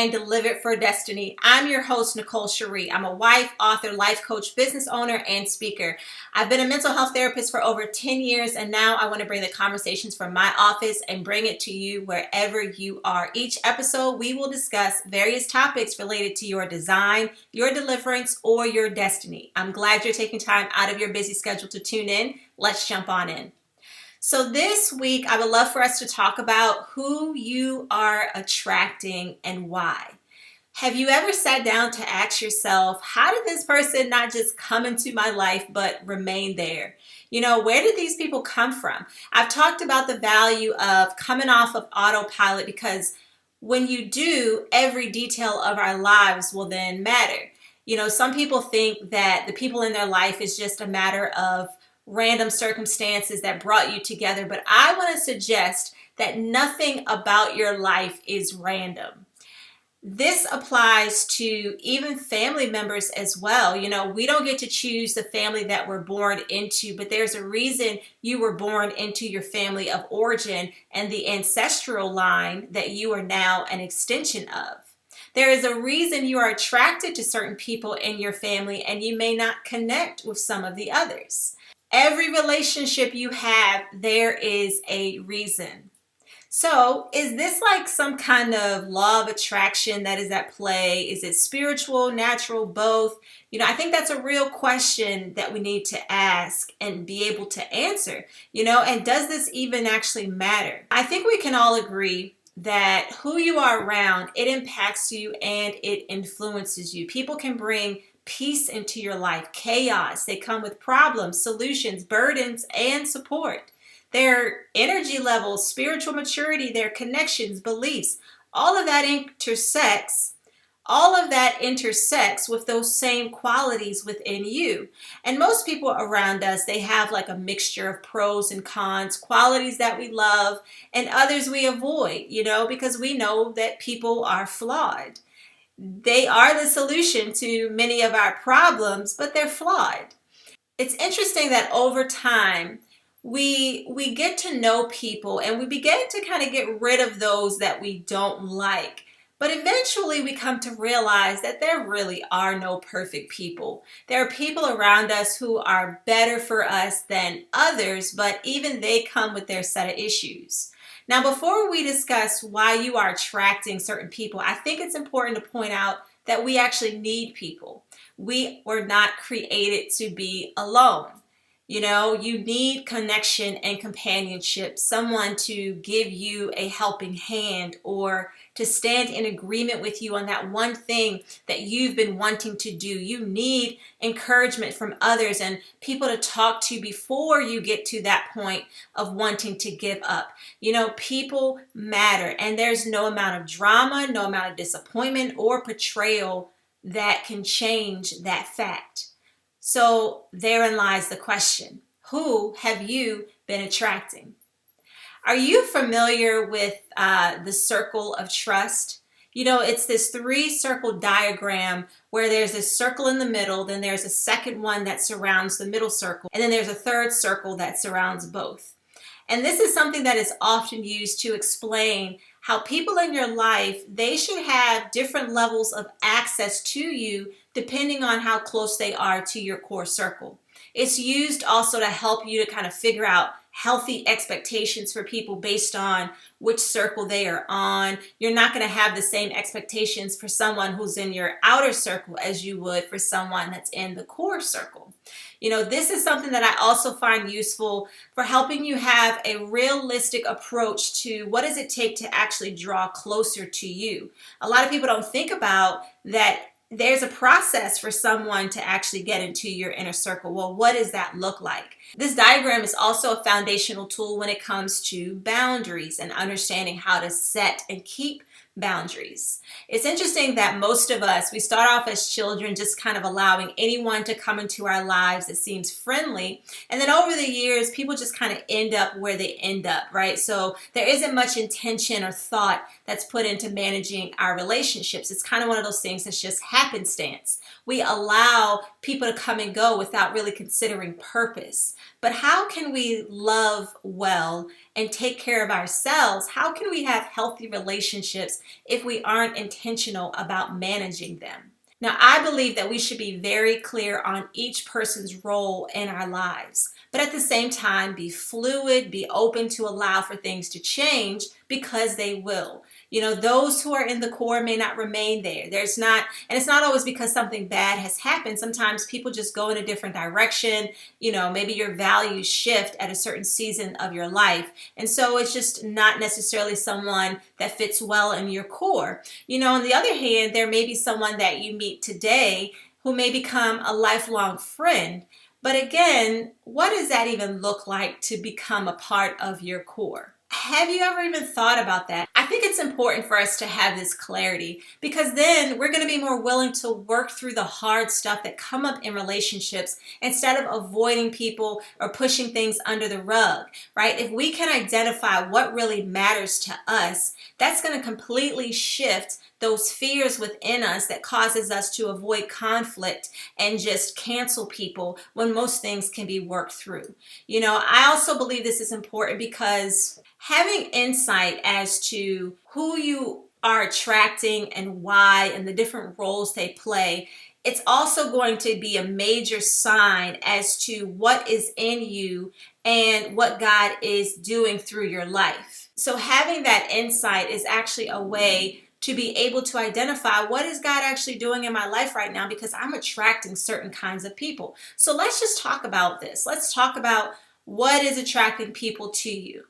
and delivered for destiny. I'm your host, Nicole Cherie. I'm a wife, author, life coach, business owner, and speaker. I've been a mental health therapist for over 10 years, and now I want to bring the conversations from my office and bring it to you wherever you are. Each episode, we will discuss various topics related to your design, your deliverance, or your destiny. I'm glad you're taking time out of your busy schedule to tune in. Let's jump on in. So this week, I would love for us to talk about who you are attracting and why. Have you ever sat down to ask yourself, how did this person not just come into my life, but remain there? Where did these people come from? I've talked about the value of coming off of autopilot because when you do, every detail of our lives will then matter. Some people think that the people in their life is just a matter of random circumstances that brought you together, but I want to suggest that nothing about your life is random. This applies to even family members as well. We don't get to choose the family that we're born into, but there's a reason you were born into your family of origin and the ancestral line that you are now an extension of. There is a reason you are attracted to certain people in your family and you may not connect with some of the others. Every relationship you have, there is a reason. So, is this like some kind of law of attraction that is at play? Is it spiritual, natural, both? I think that's a real question that we need to ask and be able to answer, and does this even actually matter? I think we can all agree that who you are around, it impacts you and it influences you. People can bring peace into your life, chaos. They come with problems, solutions, burdens, and support. Their energy levels, spiritual maturity, their connections, beliefs, all of that intersects with those same qualities within you. And most people around us, they have like a mixture of pros and cons, qualities that we love and others we avoid, because we know that people are flawed. They are the solution to many of our problems, but they're flawed. It's interesting that over time, we get to know people and we begin to kind of get rid of those that we don't like. But eventually we come to realize that there really are no perfect people. There are people around us who are better for us than others, but even they come with their set of issues. Now, before we discuss why you are attracting certain people, I think it's important to point out that we actually need people. We were not created to be alone. You need connection and companionship, someone to give you a helping hand or to stand in agreement with you on that one thing that you've been wanting to do. You need encouragement from others and people to talk to before you get to that point of wanting to give up. People matter, and there's no amount of drama, no amount of disappointment or betrayal that can change that fact. So therein lies the question. Who have you been attracting? Are you familiar with the circle of trust? It's this 3-circle diagram where there's a circle in the middle, then there's a second one that surrounds the middle circle, and then there's a third circle that surrounds both. And this is something that is often used to explain how people in your life, they should have different levels of access to you depending on how close they are to your core circle. It's used also to help you to kind of figure out healthy expectations for people based on which circle they are on. You're not going to have the same expectations for someone who's in your outer circle as you would for someone that's in the core circle. This is something that I also find useful for helping you have a realistic approach to what does it take to actually draw closer to you. A lot of people don't think about that. There's a process for someone to actually get into your inner circle. Well, what does that look like? This diagram is also a foundational tool when it comes to boundaries and understanding how to set and keep boundaries. It's interesting that most of us, we start off as children just kind of allowing anyone to come into our lives that seems friendly. And then over the years, people just kind of end up where they end up, right? So there isn't much intention or thought that's put into managing our relationships. It's kind of one of those things that's just happenstance. We allow people to come and go without really considering purpose. But how can we love well and take care of ourselves? How can we have healthy relationships if we aren't intentional about managing them? Now, I believe that we should be very clear on each person's role in our lives, but at the same time, be fluid, be open to allow for things to change because they will. Those who are in the core may not remain there. And it's not always because something bad has happened. Sometimes people just go in a different direction. Maybe your values shift at a certain season of your life. And so it's just not necessarily someone that fits well in your core. On the other hand, there may be someone that you meet today who may become a lifelong friend. But again, what does that even look like to become a part of your core? Have you ever even thought about that? I think it's important for us to have this clarity because then we're going to be more willing to work through the hard stuff that come up in relationships instead of avoiding people or pushing things under the rug, right? If we can identify what really matters to us, that's going to completely shift those fears within us that causes us to avoid conflict and just cancel people when most things can be worked through. I also believe this is important because having insight as to who you are attracting and why and the different roles they play, it's also going to be a major sign as to what is in you and what God is doing through your life. So having that insight is actually a way to be able to identify what is God actually doing in my life right now because I'm attracting certain kinds of people. So let's just talk about this. Let's talk about what is attracting people to you.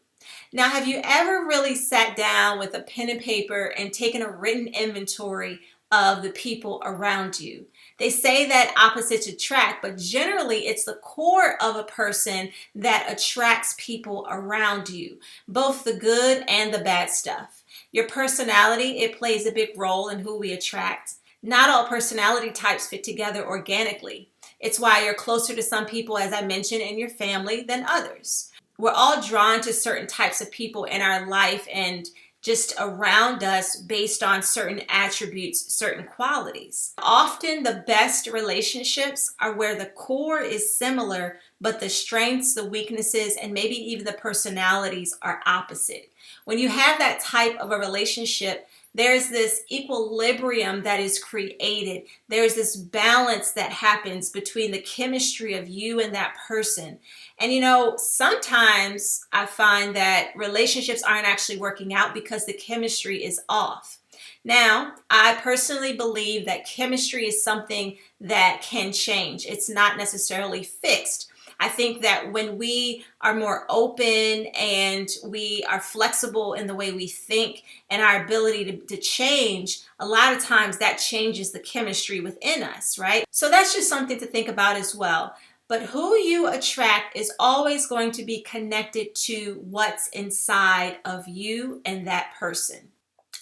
Now, have you ever really sat down with a pen and paper and taken a written inventory of the people around you? They say that opposites attract, but generally it's the core of a person that attracts people around you, both the good and the bad stuff. Your personality, it plays a big role in who we attract. Not all personality types fit together organically. It's why you're closer to some people, as I mentioned, in your family than others. We're all drawn to certain types of people in our life and just around us based on certain attributes, certain qualities. Often the best relationships are where the core is similar, but the strengths, the weaknesses, and maybe even the personalities are opposite. When you have that type of a relationship, there's this equilibrium that is created. There's this balance that happens between the chemistry of you and that person. And sometimes I find that relationships aren't actually working out because the chemistry is off. Now, I personally believe that chemistry is something that can change. It's not necessarily fixed. I think that when we are more open and we are flexible in the way we think and our ability to change, a lot of times that changes the chemistry within us, right? So that's just something to think about as well. But who you attract is always going to be connected to what's inside of you and that person.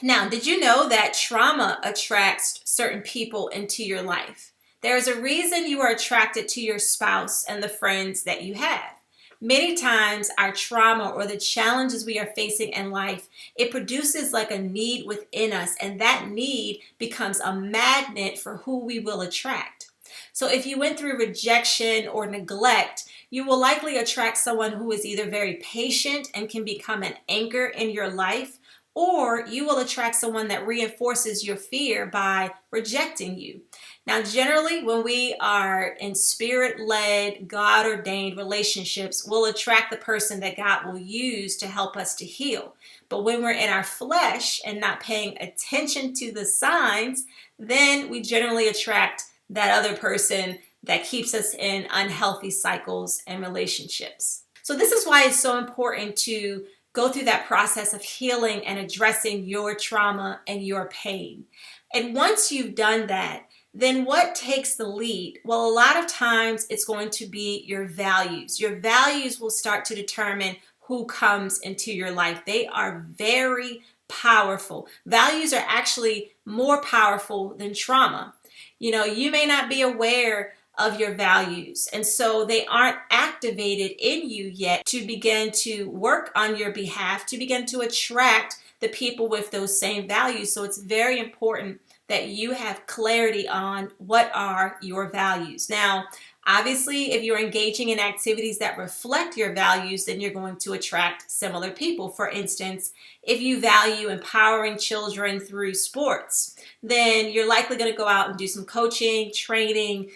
Now, did you know that trauma attracts certain people into your life? There's a reason you are attracted to your spouse and the friends that you have. Many times our trauma or the challenges we are facing in life, it produces like a need within us, and that need becomes a magnet for who we will attract. So if you went through rejection or neglect, you will likely attract someone who is either very patient and can become an anchor in your life, or you will attract someone that reinforces your fear by rejecting you. Now, generally, when we are in spirit-led, God-ordained relationships, we'll attract the person that God will use to help us to heal. But when we're in our flesh and not paying attention to the signs, then we generally attract that other person that keeps us in unhealthy cycles and relationships. So this is why it's so important to go through that process of healing and addressing your trauma and your pain. And once you've done that, then what takes the lead? Well, a lot of times it's going to be your values. Your values will start to determine who comes into your life. They are very powerful. Values are actually more powerful than trauma. You may not be aware of your values, and so they aren't activated in you yet to begin to work on your behalf, to begin to attract the people with those same values. So it's very important that you have clarity on what are your values. Now, Obviously, if you're engaging in activities that reflect your values, then you're going to attract similar people. For instance, if you value empowering children through sports, then you're likely going to go out and do some coaching, training,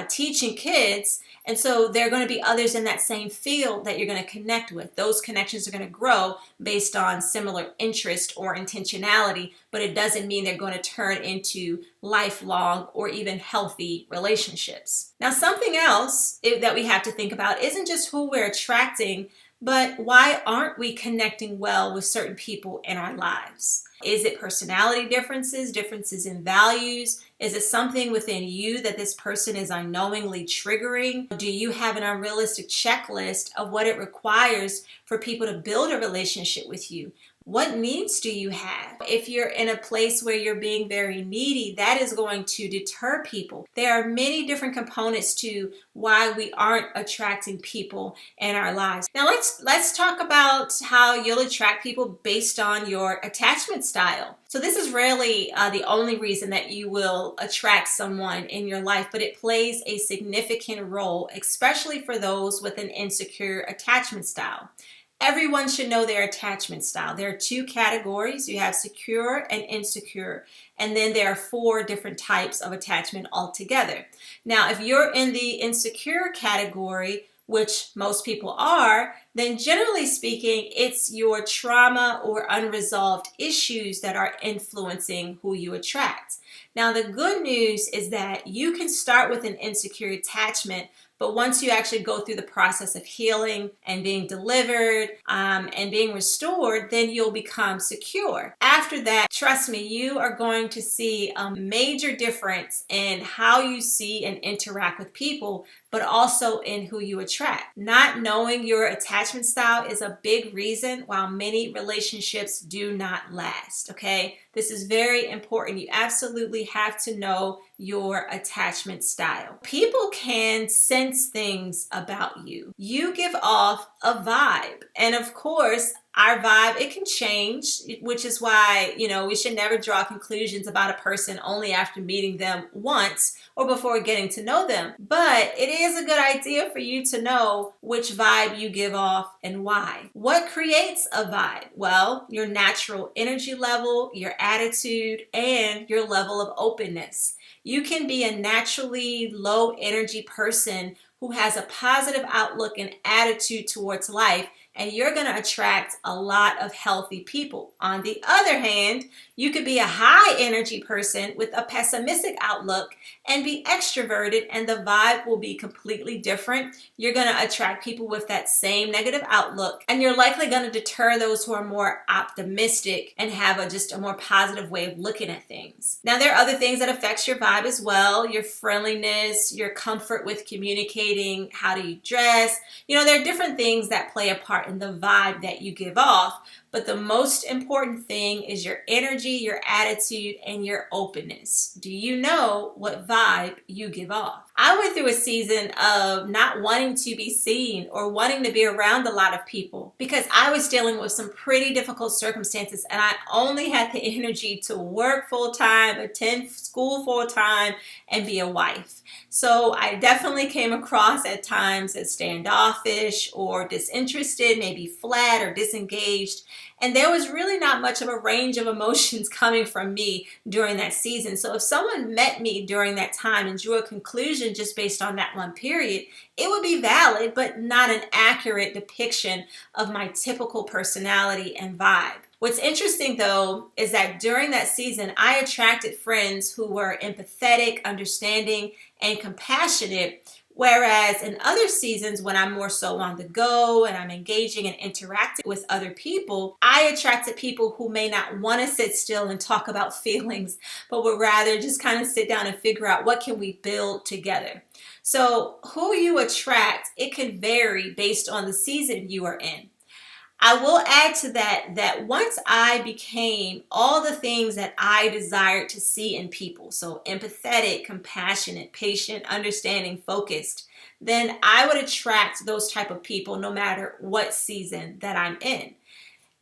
teaching kids. And so there are going to be others in that same field that you're going to connect with. Those connections are going to grow based on similar interest or intentionality, but it doesn't mean they're going to turn into lifelong or even healthy relationships. Now, something else that we have to think about isn't just who we're attracting, but why aren't we connecting well with certain people in our lives? Is it personality differences, differences in values? Is it something within you that this person is unknowingly triggering? Do you have an unrealistic checklist of what it requires for people to build a relationship with you? What needs do you have? If you're in a place where you're being very needy, that is going to deter people. There are many different components to why we aren't attracting people in our lives. Now let's talk about how you'll attract people based on your attachment style. So this is rarely the only reason that you will attract someone in your life, but it plays a significant role, especially for those with an insecure attachment style. Everyone should know their attachment style. There are two categories. You have secure and insecure. And then there are 4 different types of attachment altogether. Now, if you're in the insecure category, which most people are, then generally speaking, it's your trauma or unresolved issues that are influencing who you attract. Now, the good news is that you can start with an insecure attachment, but once you actually go through the process of healing and being delivered and being restored, then you'll become secure. After that, trust me, you are going to see a major difference in how you see and interact with people, but also in who you attract. Not knowing your attachment style is a big reason why many relationships do not last, okay? This is very important. You absolutely have to know your attachment style. People can sense things about you. You give off a vibe. And of course, our vibe, it can change, which is why, we should never draw conclusions about a person only after meeting them once or before getting to know them. But it is a good idea for you to know which vibe you give off and why. What creates a vibe? Well, your natural energy level, your attitude, and your level of openness. You can be a naturally low energy person who has a positive outlook and attitude towards life, and you're going to attract a lot of healthy people. On the other hand, you could be a high energy person with a pessimistic outlook and be extroverted, and the vibe will be completely different. You're going to attract people with that same negative outlook, and you're likely going to deter those who are more optimistic and have just a more positive way of looking at things. Now, there are other things that affects your vibe as well. Your friendliness, your comfort with communicating, how do you dress. There are different things that play a part in the vibe that you give off, but the most important thing is your energy, your attitude, and your openness. Do you know what vibe you give off? I went through a season of not wanting to be seen or wanting to be around a lot of people because I was dealing with some pretty difficult circumstances, and I only had the energy to work full-time, attend school full-time, and be a wife. So I definitely came across at times as standoffish or disinterested, maybe flat or disengaged. And there was really not much of a range of emotions coming from me during that season. So if someone met me during that time and drew a conclusion just based on that one period, it would be valid, but not an accurate depiction of my typical personality and vibe. What's interesting, though, is that during that season, I attracted friends who were empathetic, understanding, and compassionate. Whereas in other seasons, when I'm more so on the go and I'm engaging and interacting with other people, I attracted people who may not want to sit still and talk about feelings, but would rather just kind of sit down and figure out what can we build together. So who you attract, it can vary based on the season you are in. I will add to that once I became all the things that I desired to see in people, so empathetic, compassionate, patient, understanding, focused, then I would attract those type of people no matter what season that I'm in.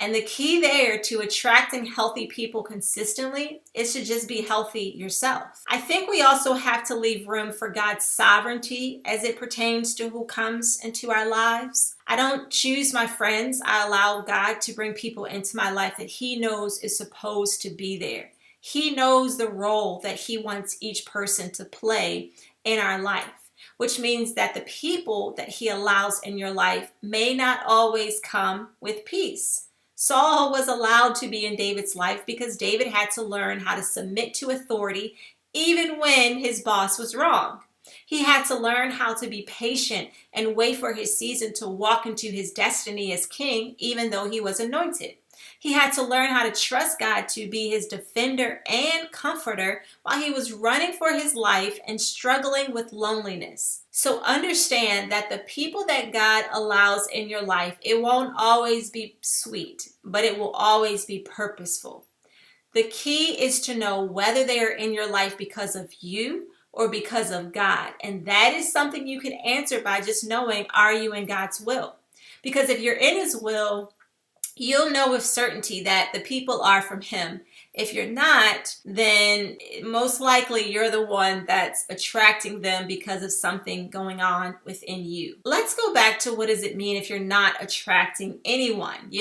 And the key there to attracting healthy people consistently is to just be healthy yourself. I think we also have to leave room for God's sovereignty as it pertains to who comes into our lives. I don't choose my friends. I allow God to bring people into my life that He knows is supposed to be there. He knows the role that He wants each person to play in our life, which means that the people that He allows in your life may not always come with peace. Saul was allowed to be in David's life because David had to learn how to submit to authority even when his boss was wrong. He had to learn how to be patient and wait for his season to walk into his destiny as king, even though he was anointed. He had to learn how to trust God to be his defender and comforter while he was running for his life and struggling with loneliness. So understand that the people that God allows in your life, it won't always be sweet, but it will always be purposeful. The key is to know whether they are in your life because of you or because of God. And that is something you can answer by just knowing, are you in God's will? Because if you're in His will, you'll know with certainty that the people are from Him. If you're not, then most likely you're the one that's attracting them because of something going on within you. Let's go back to what does it mean if you're not attracting anyone, and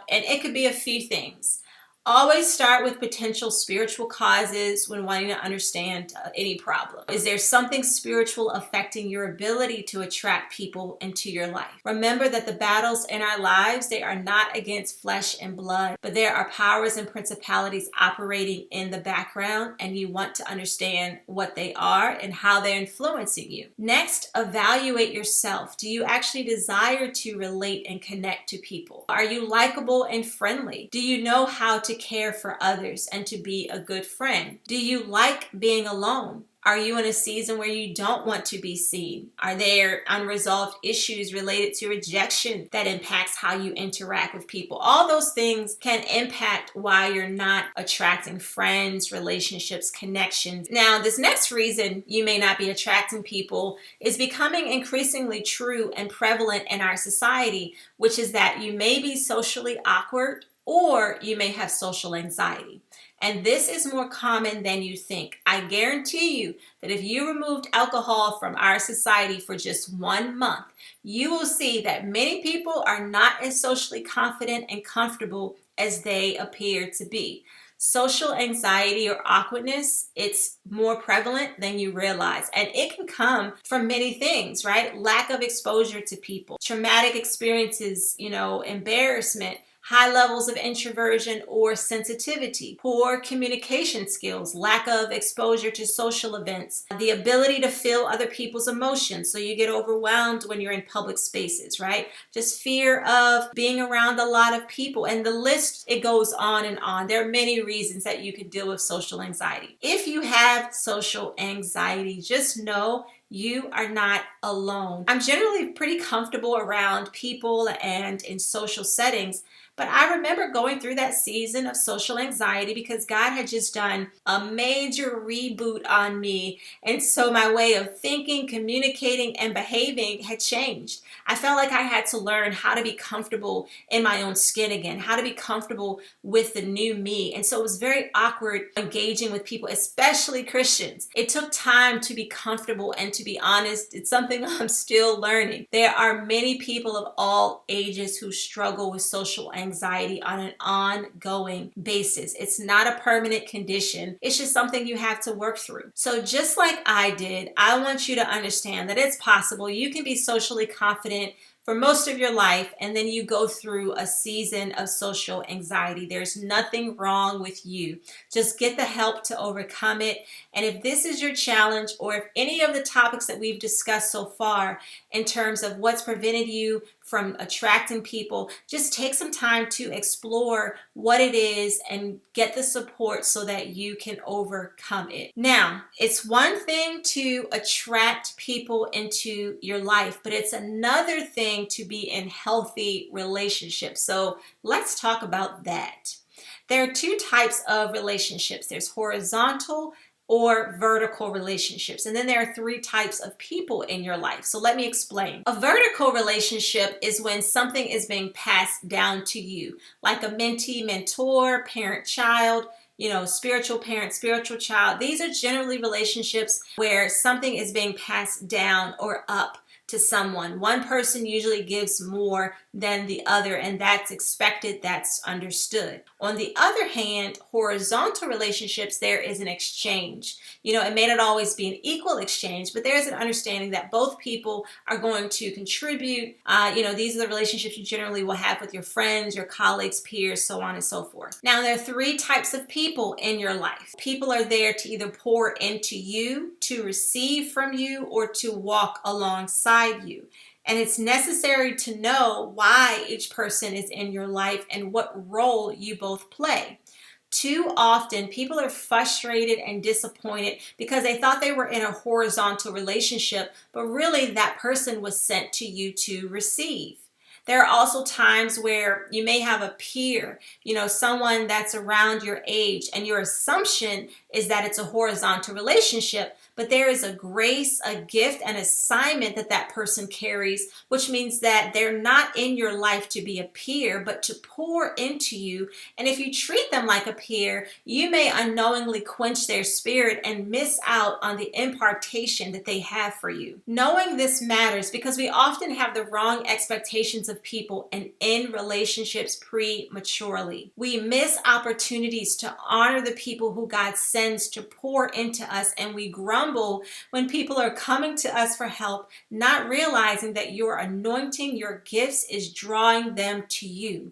it could be a few things. Always start with potential spiritual causes when wanting to understand any problem. Is there something spiritual affecting your ability to attract people into your life? Remember that the battles in our lives, they are not against flesh and blood, but there are powers and principalities operating in the background, and you want to understand what they are and how they're influencing you. Next, evaluate yourself. Do you actually desire to relate and connect to people? Are you likable and friendly? Do you know how to care for others and to be a good friend? Do you like being alone? Are you in a season where you don't want to be seen? Are there unresolved issues related to rejection that impacts how you interact with people? All those things can impact why you're not attracting friends, relationships, connections. Now, this next reason you may not be attracting people is becoming increasingly true and prevalent in our society, which is that you may be socially awkward or you may have social anxiety. And this is more common than you think. I guarantee you that if you removed alcohol from our society for just 1 month, you will see that many people are not as socially confident and comfortable as they appear to be. Social anxiety or awkwardness, it's more prevalent than you realize. And it can come from many things, right? Lack of exposure to people, traumatic experiences, embarrassment, high levels of introversion or sensitivity, poor communication skills, lack of exposure to social events, the ability to feel other people's emotions, so you get overwhelmed when you're in public spaces, right? Just fear of being around a lot of people, and the list, it goes on and on. There are many reasons that you can deal with social anxiety. If you have social anxiety, just know you are not alone. I'm generally pretty comfortable around people and in social settings, but I remember going through that season of social anxiety because God had just done a major reboot on me. And so my way of thinking, communicating, and behaving had changed. I felt like I had to learn how to be comfortable in my own skin again, how to be comfortable with the new me. And so it was very awkward engaging with people, especially Christians. It took time to be comfortable, and to be honest, it's something I'm still learning. There are many people of all ages who struggle with social anxiety on an ongoing basis. It's not a permanent condition. It's just something you have to work through. So just like I did, I want you to understand that it's possible you can be socially confident for most of your life, and then you go through a season of social anxiety. There's nothing wrong with you. Just get the help to overcome it. And if this is your challenge, or if any of the topics that we've discussed so far in terms of what's prevented you from attracting people, just take some time to explore what it is and get the support so that you can overcome it. Now, it's one thing to attract people into your life, but it's another thing to be in healthy relationships. So let's talk about that. There are two types of relationships. There's horizontal or vertical relationships. And then there are 3 types of people in your life. So let me explain. A vertical relationship is when something is being passed down to you, like a mentee, mentor, parent, child, spiritual parent, spiritual child. These are generally relationships where something is being passed down or up to someone. One person usually gives more than the other, and that's expected, that's understood. On the other hand, horizontal relationships, there is an exchange. It may not always be an equal exchange, but there's an understanding that both people are going to contribute. These are the relationships you generally will have with your friends, your colleagues, peers, so on and so forth. Now, there are 3 types of people in your life. People are there to either pour into you, to receive from you, or to walk alongside you. And it's necessary to know why each person is in your life and what role you both play. Too often, people are frustrated and disappointed because they thought they were in a horizontal relationship, but really that person was sent to you to receive. There are also times where you may have a peer, someone that's around your age, and your assumption is that it's a horizontal relationship, but there is a grace, a gift, an assignment that person carries, which means that they're not in your life to be a peer, but to pour into you. And if you treat them like a peer, you may unknowingly quench their spirit and miss out on the impartation that they have for you. Knowing this matters because we often have the wrong expectations of people and end relationships prematurely. We miss opportunities to honor the people who God sends to pour into us, and we grumble when people are coming to us for help, not realizing that your anointing, your gifts is drawing them to you.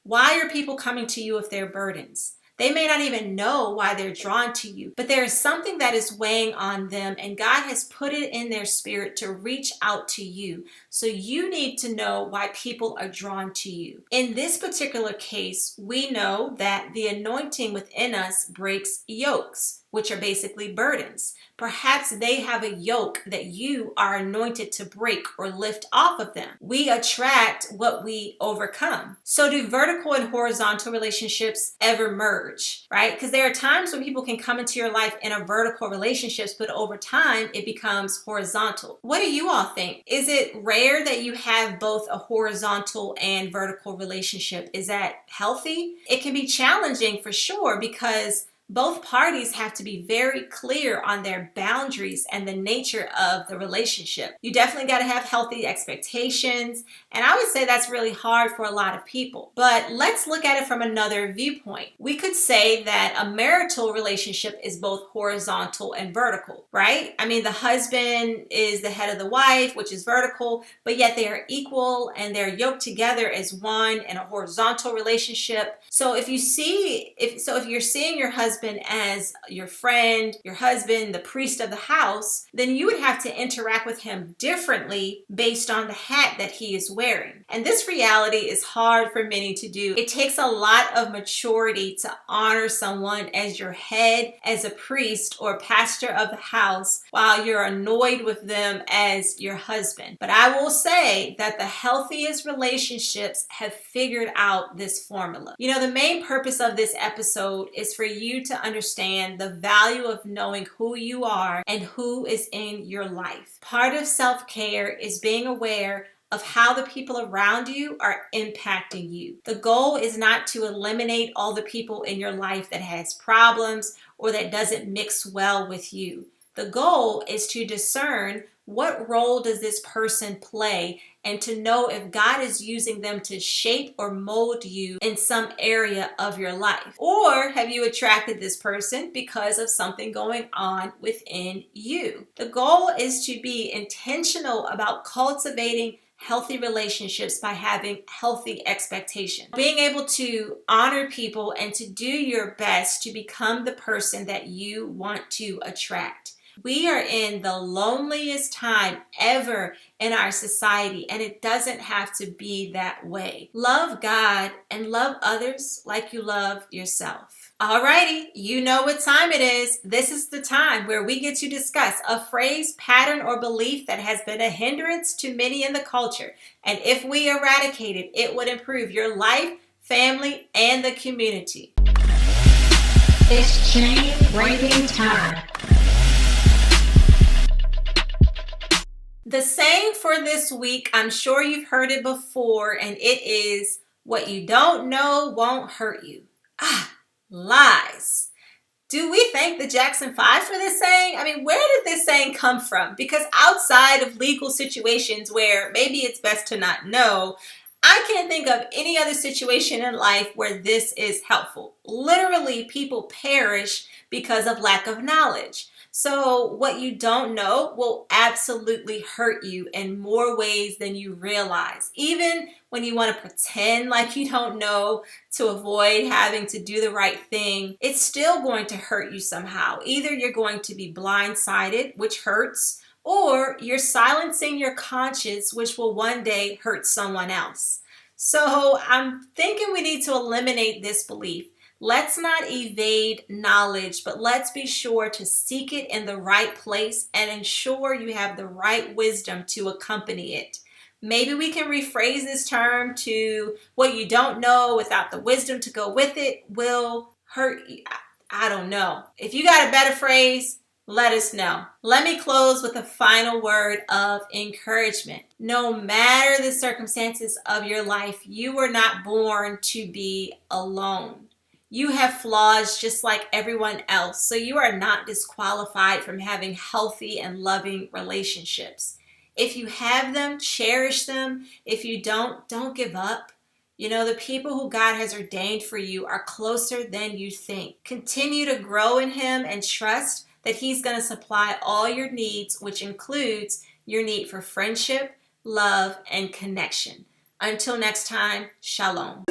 Why are people coming to you with their burdens? They may not even know why they're drawn to you, but there is something that is weighing on them, and God has put it in their spirit to reach out to you. So you need to know why people are drawn to you. In this particular case, we know that the anointing within us breaks yokes, which are basically burdens. Perhaps they have a yoke that you are anointed to break or lift off of them. We attract what we overcome. So do vertical and horizontal relationships ever merge, right? Because there are times when people can come into your life in a vertical relationships, but over time it becomes horizontal. What do you all think? Is it rare that you have both a horizontal and vertical relationship? Is that healthy? It can be challenging for sure because both parties have to be very clear on their boundaries and the nature of the relationship. You definitely got to have healthy expectations, and I would say that's really hard for a lot of people. But let's look at it from another viewpoint. We could say that a marital relationship is both horizontal and vertical, right? I mean, the husband is the head of the wife, which is vertical, but yet they are equal and they're yoked together as one in a horizontal relationship. So if you're seeing your husband as your friend, your husband, the priest of the house, then you would have to interact with him differently based on the hat that he is wearing. And this reality is hard for many to do. It takes a lot of maturity to honor someone as your head, as a priest or pastor of the house, while you're annoyed with them as your husband. But I will say that the healthiest relationships have figured out this formula. The main purpose of this episode is for you to understand the value of knowing who you are and who is in your life. Part of self-care is being aware of how the people around you are impacting you. The goal is not to eliminate all the people in your life that has problems or that doesn't mix well with you. The goal is to discern what role does this person play and to know if God is using them to shape or mold you in some area of your life. Or have you attracted this person because of something going on within you? The goal is to be intentional about cultivating healthy relationships by having healthy expectations. Being able to honor people and to do your best to become the person that you want to attract. We are in the loneliest time ever in our society, and it doesn't have to be that way. Love God and love others like you love yourself. Alrighty, you know what time it is. This is the time where we get to discuss a phrase, pattern, or belief that has been a hindrance to many in the culture. And if we eradicate it, it would improve your life, family, and the community. It's chain breaking time. The saying for this week, I'm sure you've heard it before, and it is, what you don't know won't hurt you. Ah, lies. Do we thank the Jackson 5 for this saying? I mean, where did this saying come from? Because outside of legal situations where maybe it's best to not know, I can't think of any other situation in life where this is helpful. Literally, people perish because of lack of knowledge. So what you don't know will absolutely hurt you in more ways than you realize. Even when you want to pretend like you don't know to avoid having to do the right thing, it's still going to hurt you somehow. Either you're going to be blindsided, which hurts, or you're silencing your conscience, which will one day hurt someone else. So I'm thinking we need to eliminate this belief. Let's not evade knowledge, but let's be sure to seek it in the right place and ensure you have the right wisdom to accompany it. Maybe we can rephrase this term to, what you don't know without the wisdom to go with it will hurt you. I don't know. If you got a better phrase, let us know. Let me close with a final word of encouragement. No matter the circumstances of your life, you were not born to be alone. You have flaws just like everyone else, so you are not disqualified from having healthy and loving relationships. If you have them, cherish them. If you don't give up. You know, the people who God has ordained for you are closer than you think. Continue to grow in Him and trust that He's going to supply all your needs, which includes your need for friendship, love, and connection. Until next time, shalom.